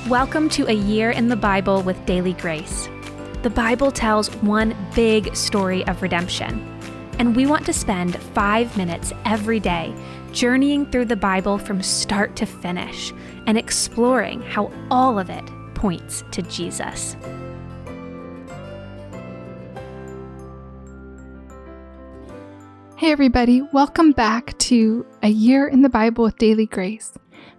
Welcome to A Year in the Bible with Daily Grace. The Bible tells one big story of redemption, and we want to spend 5 minutes every day journeying through the Bible from start to finish and exploring how all of it points to Jesus. Hey everybody, welcome back to A Year in the Bible with Daily Grace.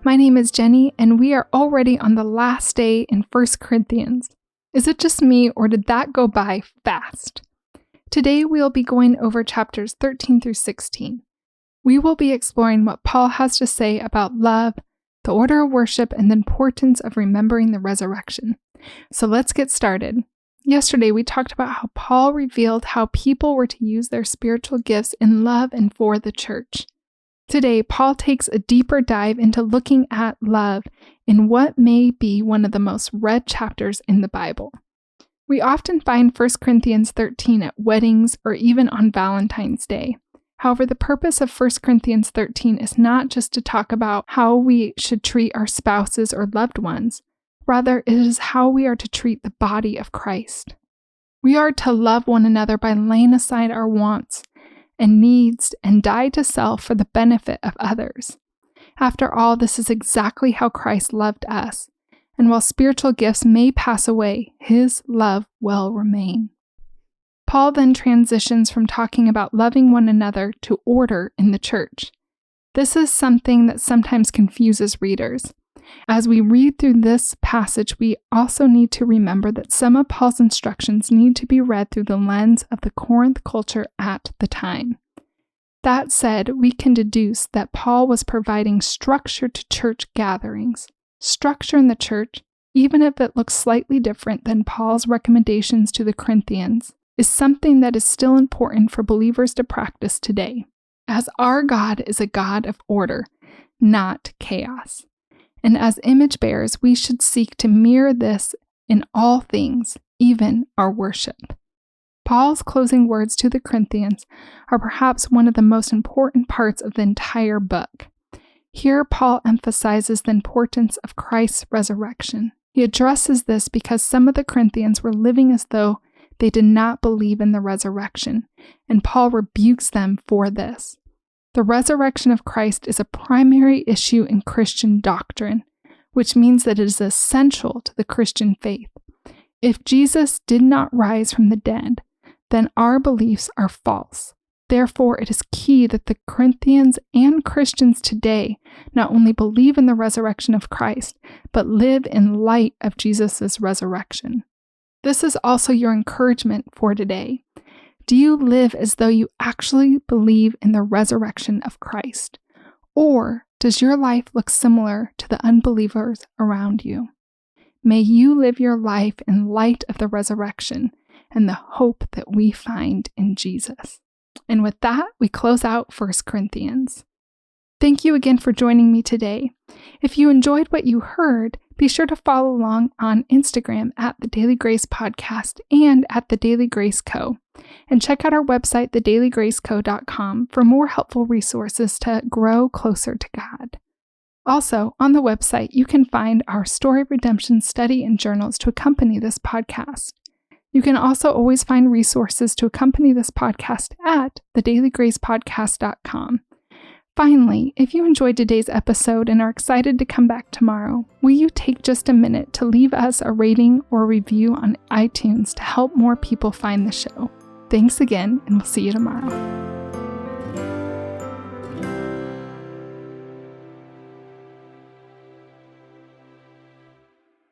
My name is Jenny, and we are already on the last day in 1 Corinthians. Is it just me, or did that go by fast? Today we'll be going over chapters 13 through 16. We will be exploring what Paul has to say about love, the order of worship, and the importance of remembering the resurrection. So let's get started. Yesterday, we talked about how Paul revealed how people were to use their spiritual gifts in love and for the church. Today, Paul takes a deeper dive into looking at love in what may be one of the most read chapters in the Bible. We often find 1 Corinthians 13 at weddings or even on Valentine's Day. However, the purpose of 1 Corinthians 13 is not just to talk about how we should treat our spouses or loved ones. Rather, it is how we are to treat the body of Christ. We are to love one another by laying aside our wants and needs and die to self for the benefit of others. After all, this is exactly how Christ loved us. And while spiritual gifts may pass away, his love will remain. Paul then transitions from talking about loving one another to order in the church. This is something that sometimes confuses readers. As we read through this passage, we also need to remember that some of Paul's instructions need to be read through the lens of the Corinth culture at the time. That said, we can deduce that Paul was providing structure to church gatherings. Structure in the church, even if it looks slightly different than Paul's recommendations to the Corinthians, is something that is still important for believers to practice today, as our God is a God of order, not chaos. And as image bearers, we should seek to mirror this in all things, even our worship. Paul's closing words to the Corinthians are perhaps one of the most important parts of the entire book. Here, Paul emphasizes the importance of Christ's resurrection. He addresses this because some of the Corinthians were living as though they did not believe in the resurrection, and Paul rebukes them for this. The resurrection of Christ is a primary issue in Christian doctrine, which means that it is essential to the Christian faith. If Jesus did not rise from the dead, then our beliefs are false. Therefore, it is key that the Corinthians and Christians today not only believe in the resurrection of Christ, but live in light of Jesus' resurrection. This is also your encouragement for today. Do you live as though you actually believe in the resurrection of Christ? Or does your life look similar to the unbelievers around you? May you live your life in light of the resurrection and the hope that we find in Jesus. And with that, we close out 1 Corinthians. Thank you again for joining me today. If you enjoyed what you heard, be sure to follow along on Instagram at The Daily Grace Podcast and at The Daily Grace Co. And check out our website, thedailygraceco.com, for more helpful resources to grow closer to God. Also, on the website, you can find our Story of Redemption study and journals to accompany this podcast. You can also always find resources to accompany this podcast at thedailygracepodcast.com. Finally, if you enjoyed today's episode and are excited to come back tomorrow, will you take just a minute to leave us a rating or review on iTunes to help more people find the show? Thanks again, and we'll see you tomorrow.